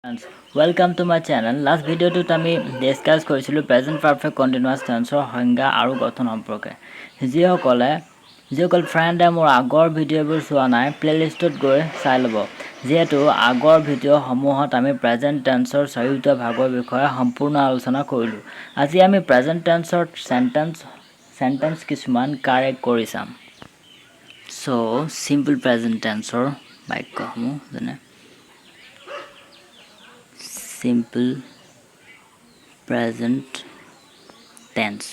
Friends, welcome to my channel. Last video to আমি discuss কৰিছিলো present perfect continuous টেন্সৰ সংজ্ঞা আৰু গঠন সম্পৰ্কে যিসকল ফ্ৰেণ্ডে মোৰ আগৰ ভিডিঅ'বোৰ চোৱা নাই প্লেলিষ্টত গৈ চাই ল'ব যিহেতু আগৰ ভিডিঅ'সমূহত আমি প্ৰেজেন্ট টেন্সৰ চাৰিটা ভাগৰ বিষয়ে সম্পূৰ্ণ আলোচনা কৰিলো আজি আমি প্ৰেজেন্ট টেন্সৰ সেন্টেন্স কিছুমান কাৰেক্ট কৰি চাম সো সিম্পল প্ৰেজেন্ট টেন্সৰ বাক্যসমূহ যেনে simple present tense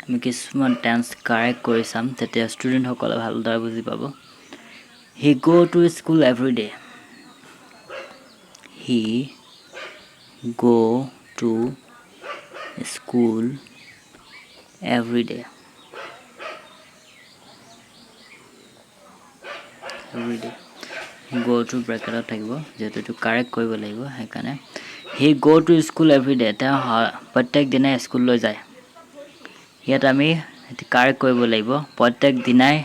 আমি কিছুমান টেন্স কাৰেক্ট কৰি চাম তেতিয়া ষ্টুডেন্ট সকলে ভালদৰে বুজি পাব he go to school every day he go to school every day go to bracket থাকিব যেটো তো কারেক্ট কৰিব লাগিব হেকানে he go to school every day তা প্ৰত্যেক দিনে স্কুল লৈ যায় ইয়াত আমি এটি কাৰেক্ট কৰিব লাগিব প্ৰত্যেক দিনাই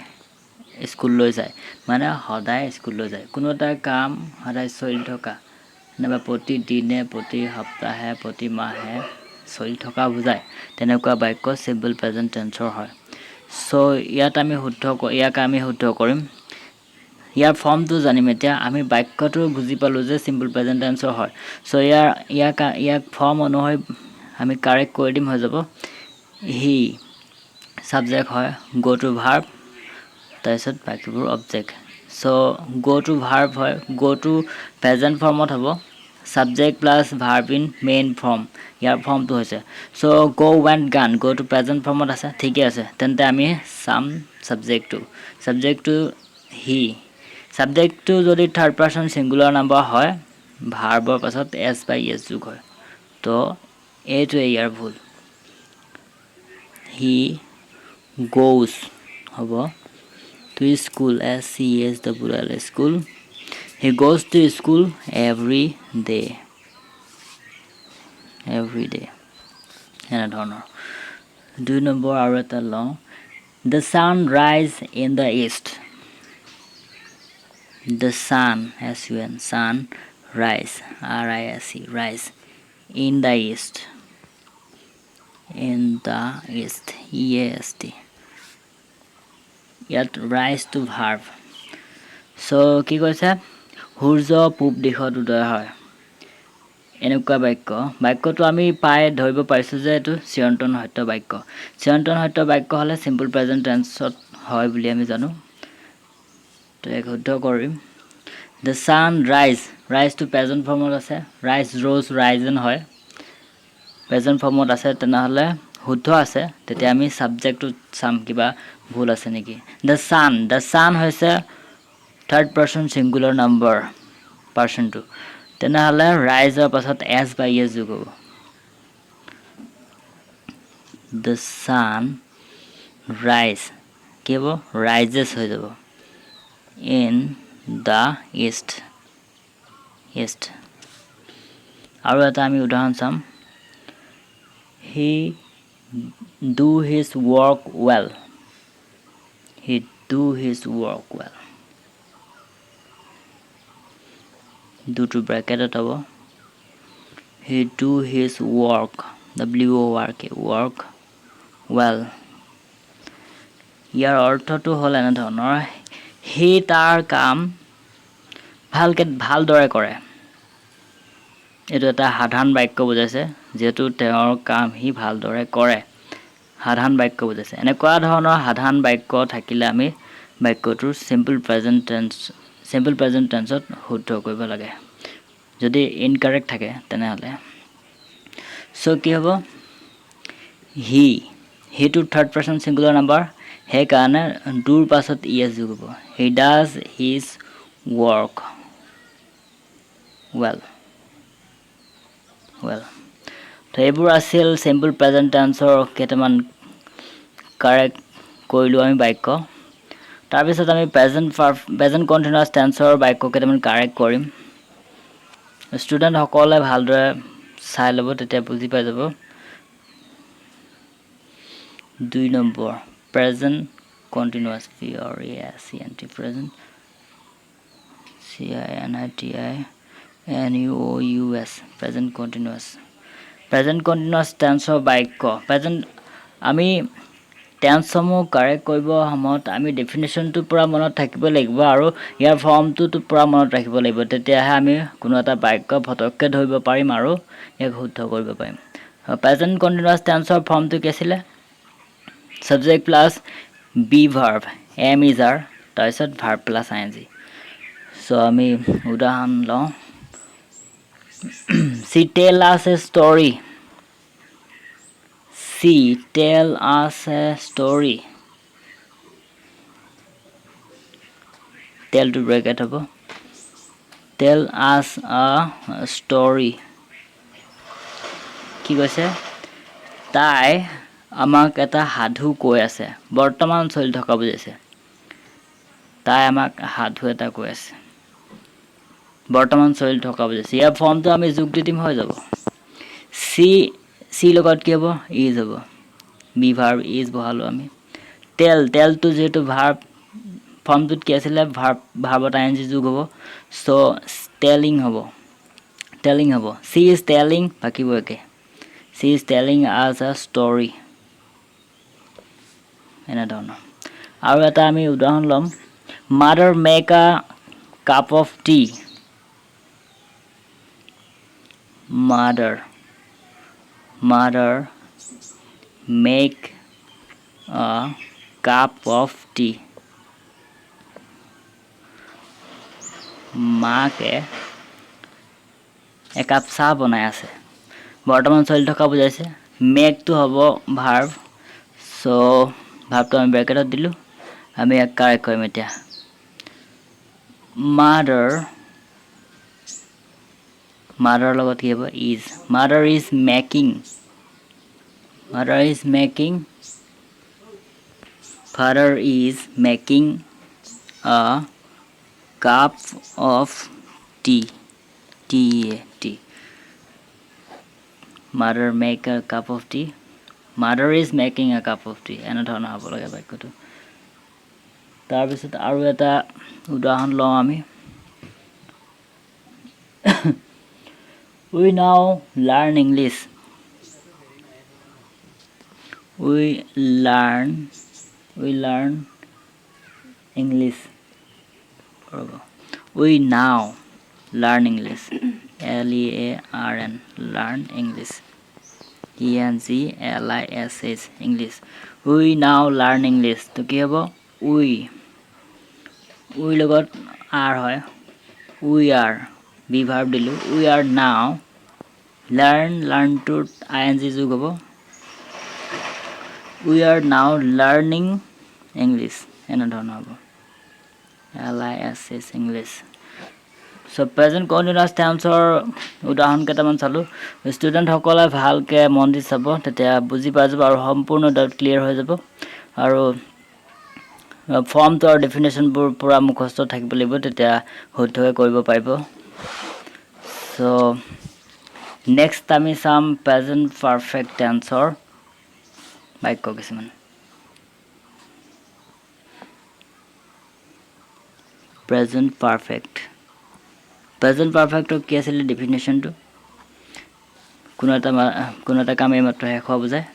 স্কুল লৈ যায় মানে সদায় স্কুল লৈ যায় কোনো এটা কাম সদায় চলি থকা নাবা প্ৰতি দিনে প্ৰতি সপ্তাহে প্ৰতি মাহে চলি থকা বুজায় তেনেকুৱা বাক্য সিম্পল প্ৰেজেন্ট টেন্সৰ হয় সো ইয়াত আমি শুদ্ধ কৰিম ইয়াৰ ফৰ্মটো জানিম এতিয়া আমি বাক্যটো বুজি পালো যে সিম্পল প্ৰেজেন্ট টেন্সৰ হয় সো ইয়াক ফৰ্ম অনুসৰি আমি কাৰেক্ট কৰি দিম হৈ যাব হি সাবজেক্ট হয় গো টু ভাৰ্ব তাৰপিছত বাকিবোৰ object so go to verb হয় গো টু প্ৰেজেন্ট ফৰ্মত হ'ব subject plus verb in main form ইয়াৰ ফৰ্মটো হৈছে সো গো ওয়েন্ট গান গো টু প্ৰেজেন্ট ফৰ্মত আছে ঠিকই আছে তেন্তে আমি সাম সাবজেক্টটো হি সাবজেক্টটো যদি থার্ড পারসন সিঙ্গুলার নাম্বার হয় ভাৰ্বৰ পাছত s বাই s যোগ হয় তো এইটো ইয়াৰ ভুল he goes হ'ব to school school he goes to school every day এনে ধৰণৰ 2 নম্বৰ আৰু এটা লওঁ the sun rise in the east the sun sun rise rise in the east ইয়াত rise to verb so কি কৈছে সূৰ্য পূব দিশত উদয় হয় এনেকুৱা বাক্যটো আমি পাই ধৰিব পাৰিছো যে এটো চিৰন্তন সত্য বাক্য হলে সিম্পল প্ৰেজেন্ট টেন্সত হয় বুলি আমি জানো তো এক শুদ্ধ কৰিম the sun rise to present ফৰ্মত আছে rose risen হয় প্ৰেজেন্ট ফৰ্মত আছে তেনেহলে শুদ্ধ আছে তেতিয়া আমি সাবজেক্টটো সাম কিবা ভুল আছে নেকি the sun হৈছে third person singular number person to তেনেহলে ৰাইজৰ পাছত s বাই s যোগ হ'ব the sun কি হ'ব rises হৈ যাব in the east আৰু এটা আমি উদাহৰণ চাম he do his work well do to bracket it হ'ব he do his work work well ইয়াৰ অৰ্থটো হ'ল এনে ধৰণৰ হি তাৰ কাম ভালদৰে কৰে এটো এটা সাধাৰণ বাক্য বুজাইছে যেটো তেওঁৰ কাম হি ভালদৰে কৰে সাধাৰণ বাক্য বুজাইছে এনেকুৱা ধৰণৰ সাধাৰণ বাক্য থাকিলে আমি বাক্যটোৰ সিম্পল প্ৰেজেন্ট টেন্সত শুদ্ধ কৰিব লাগে যদি ইনকাৰেক্ট থাকে তেনেহলে সো কি হ'ব he to third person singular number হে কাৰণে ডুৰ পাছত es যোগ হ'ব he does his work well তো এইবোৰ আছিল সিম্পল প্ৰেজেন্ট টেন্সৰ কেইটামান কাৰেক্ট কৰিলো আমি বাক্য তাৰ পিছত আমি প্ৰেজেন্ট কন্টিনিউয়াস টেন্সৰ বাক্য কেইটামান কাৰেক্ট কৰিম ষ্টুডেন্ট সকলে ভালদৰে চাই ল'ব তেতিয়া বুজি পাই যাব 2 number present continuous present CINITINUOUS present continuous টেন্সৰ বাক্য প্ৰেজেণ্ট আমি টেন্সসমূহ কাৰেক্ট কৰিব সময়ত আমি ডেফিনেশ্যনটো পূৰা মনত থাকিব লাগিব আৰু ইয়াৰ ফৰ্মটোতো পূৰা মনত ৰাখিব লাগিব তেতিয়াহে আমি কোনো এটা বাক্য ফটককৈ ধৰিব পাৰিম আৰু ইয়াক শুদ্ধ কৰিব পাৰিম প্ৰেজেণ্ট কণ্টিনিউৱাছ টেন্সৰ ফৰ্মটো কি আছিলে subject plus be verb am is are তাৰপিছত verb plus I N G চ' আমি উদাহৰণ লওঁ She tell us a story. She tell us a story. Tell to bracket হ'ব. Tell us a story. কি কৈছে তাই আমাক এটা সাধু কৈ আছে বৰ্তমান চলি থকা বুজাইছে তাই আমাক সাধু এটা কৈ আছে বৰ্তমান চলি থকা বুজাইছে ইয়াৰ ফৰ্মটো আমি যোগ দি দিম হৈ যাব চি লগত কি হ'ব ইজ হ'ব বি ভাৰ্ব ইজ বহালোঁ আমি টেলটো যিহেতু ভাৰ্ব ফৰ্মটোত কি আছিলে ভাৰ্বত আই এন জি যোগ হ'ব চ' টেলিং হ'ব চি ইজ টেলিং বাকীবোৰ একে চি ইজ টেলিং আজ আ ষ্টৰি এনেধৰণৰ আৰু এটা আমি উদাহৰণ ল'ম mother make a cup of T mother make a cup of tea মাকে একাপ চাহ বনাই আছে বৰ্তমান চলি থকা বুজাইছে মেকটো হ'ব ভাৰ্ব চ' ভাৰ্বটো আমি ব্ৰেকেটত দিলোঁ আমি এক কাৰেক্ট কৰিম এতিয়া মাদাৰ লগত কি হ'ব is mother is making father is making a cup of tea mother make a cup of tea mother is making a cup of tea এনেধৰণৰ হ'ব লাগে বাক্যটো তাৰপিছত আৰু এটা উদাহৰণ লওঁ আমি we now learn English we learn English we now learn English LEARN learn English ENGLISH English we now learn English তো কি হ'ব we লগত are হয় we are বি ভাৰ্ব দিলোঁ we are now learn to ing যোগ হ'ব we are now learning English এনেধৰণৰ হ'ব LISH English চ' প্ৰেজেণ্ট কণ্টিনিউৱাছ টেন্সৰ উদাহৰণ কেইটামান চালোঁ ষ্টুডেণ্টসকলে ভালকৈ মন দি চাব তেতিয়া বুজি পাই যাব আৰু সম্পূৰ্ণ ডাউট ক্লিয়াৰ হৈ যাব আৰু ফৰ্মটো আৰু ডেফিনেশ্যনবোৰ পূৰা মুখস্থ থাকিব লাগিব তেতিয়া শুদ্ধকৈ কৰিব পাৰিব চ' নেক্সট আমি চাম প্ৰেজেণ্ট পাৰফেক্ট টেন্সৰ বাক্য কিছুমান প্ৰেজেণ্ট পাৰফেক্টৰ কি আছিলে ডেফিনেশ্যনটো কোনো এটা কাম এইমাত্ৰ শেষ হোৱা বুজায়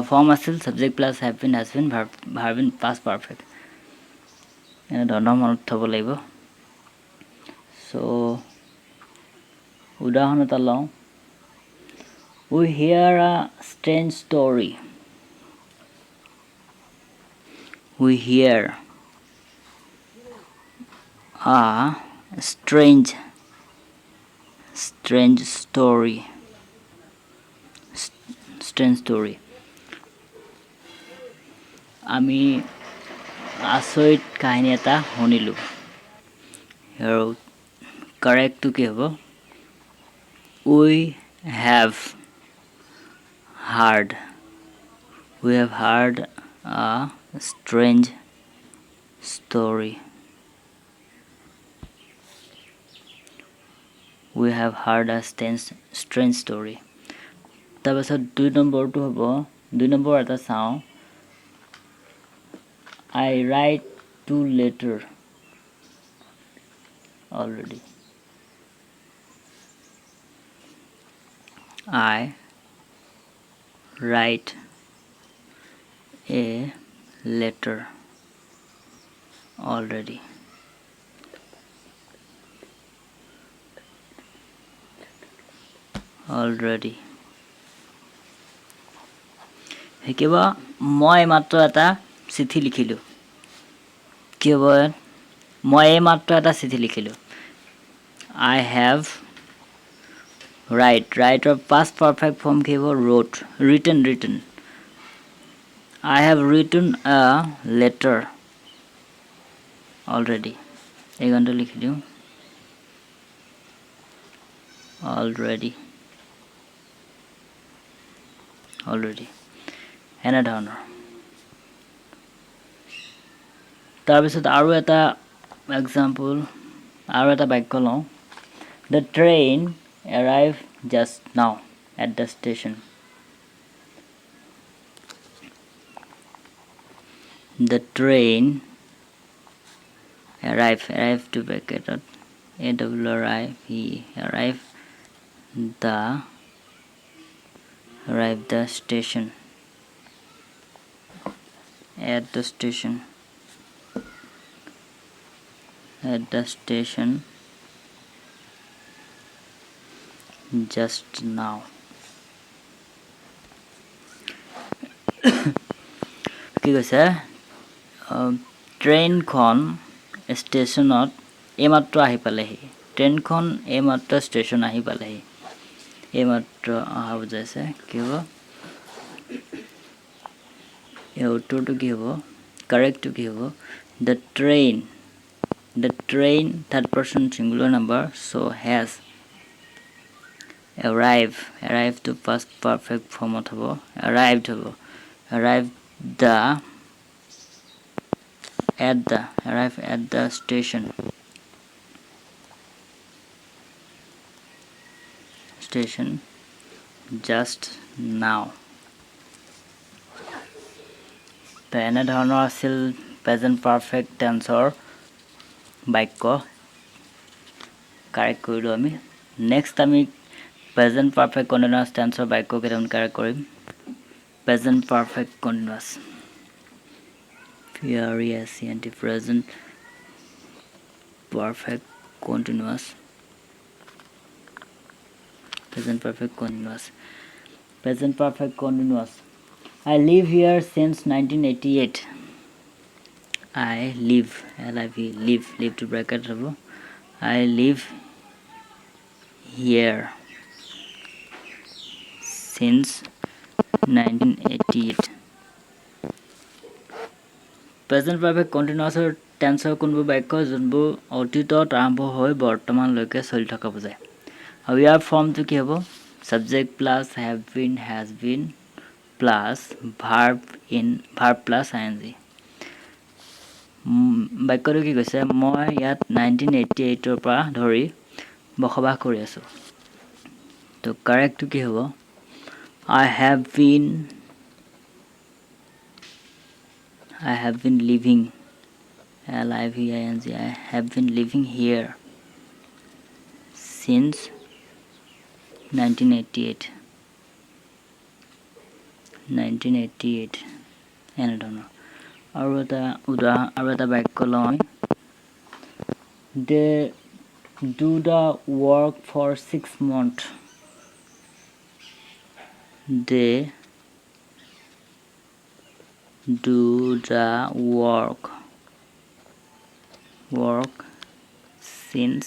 ফৰ্ম আছিল subject plus have been has been verb in past perfect এনেধৰণৰ মনত থ'ব লাগিব চ' উদাহৰণ এটা লওঁ we hear a strange story we hear a strange story আমি আচৰিত কাহিনী এটা শুনিলোঁ আৰু কাৰেক্টটো কি হ'ব we have heard a strange story তাৰপাছত 2 নম্বৰটো হ'ব 2 নম্বৰ এটা চাওঁ I write 2 letter already. I write a letter already. Already. কিবা মই মাত্ৰ এটা চিঠি লিখিলোঁ কিবা মই মাত্ৰ এটা চিঠি লিখিলোঁ I have write or past perfect form কিবা written I have written a letter already এই গানটো লিখি দিওঁ already এনে ধৰণৰ তাৰপিছত আৰু এটা এক্সাম্পল আৰু এটা বাক্য লওঁ The train arrived just now at the station. The train arrived to bracket arrive the station at the station just now. কি কৈছে ট্ৰেইনখন ষ্টেচনত এইমাত্ৰ আহি পালেহি ট্ৰেইনখন এইমাত্ৰ ষ্টেচন আহি পালেহি এইমাত্ৰ অহা বুজাইছে কি হ'ব এই উত্তৰটো কি হ'ব কাৰেক্টটো কি হ'ব the train third person singular number so has arrive to past perfect form of arrived arrive at the station just now তো এনে ধৰণৰ আছিল প্ৰেজেন্ট পাৰফেক্ট টেন্সৰ বাক্য কাৰেক্ট কৰিলোঁ আমি নেক্সট আমি প্ৰেজেন্ট পাৰফেক্ট কণ্টিনিউয়াছ টেন্সৰ বাক্য কেইটামান কাৰেক্ট কৰিম present perfect continuous PRESENT present perfect continuous present perfect continuous I live here since 1988 I live live to bracket rabo I live here since 1988 present perfect কণ্টিনিউয়াছৰ টেন্সৰ কোনবোৰ বাক্য যোনবোৰ অতীতত আৰম্ভ হৈ বৰ্তমানলৈকে চলি থকা বুজায় আৰু ইয়াৰ ফৰ্মটো কি হ'ব subject plus have been has been plus verb plus ing বাক্যটো কি কৈছে মই ইয়াত 1988 ৰ পৰা ধৰি বসবাস কৰি আছো তো কাৰেক্টটো কি হ'ব I have been living living I have been living here since 1988 এনে ধৰণৰ আৰু এটা বাক্য লওঁ they do the work for 6 months they do the work since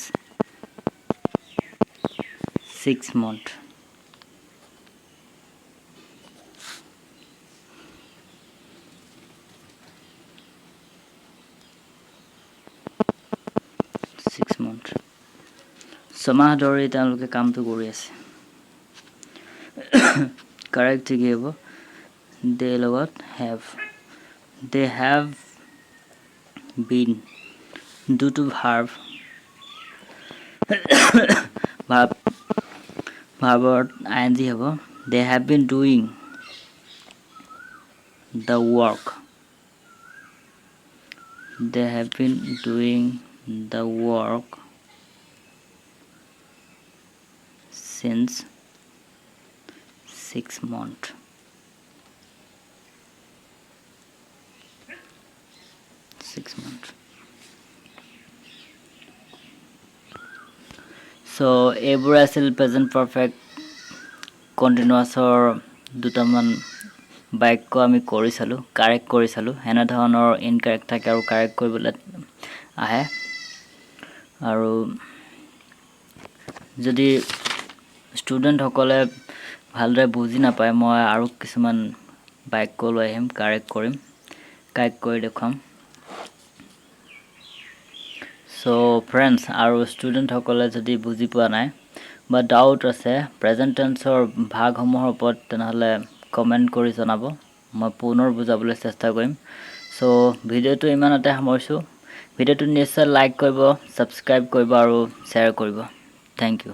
6 months ছমাহ ধৰি তেওঁলোকে কামটো কৰি আছে কাৰেক্ট কি হ'ব they লগত have they have been due to verb ing হ'ব they have been doing the work since 6 months. So এইবোৰ আছিল প্ৰেজেণ্ট পাৰফেক্ট কণ্টিনিউৱাছৰ দুটামান বাক্য আমি কৰি চালোঁ, কাৰেক্ট কৰি চালোঁ। এনেধৰণৰ ইনকাৰেক্ট থাকে আৰু কাৰেক্ট কৰিবলৈ আহে। আৰু যদি ষ্টুডেণ্টসকলে ভালদৰে বুজি নাপায়, মই আৰু কিছুমান বাক্য লৈ আহিম, কাৰেক্ট কৰিম, কাৰেক্ট কৰি দেখুৱাম। চ' ফ্ৰেণ্ডছ আৰু ষ্টুডেণ্টসকলে যদি বুজি পোৱা নাই বা ডাউট আছে প্ৰেজেণ্ট টেন্সৰ ভাগসমূহৰ ওপৰত, তেনেহ'লে কমেণ্ট কৰি জনাব, মই পুনৰ বুজাবলৈ চেষ্টা কৰিম। চ' ভিডিঅ'টো ইমানতে সামৰিছোঁ। ভিডিঅ'টো নিশ্চয় লাইক কৰিব, ছাবস্ক্ৰাইব কৰিব আৰু শ্বেয়াৰ কৰিব। Thank U.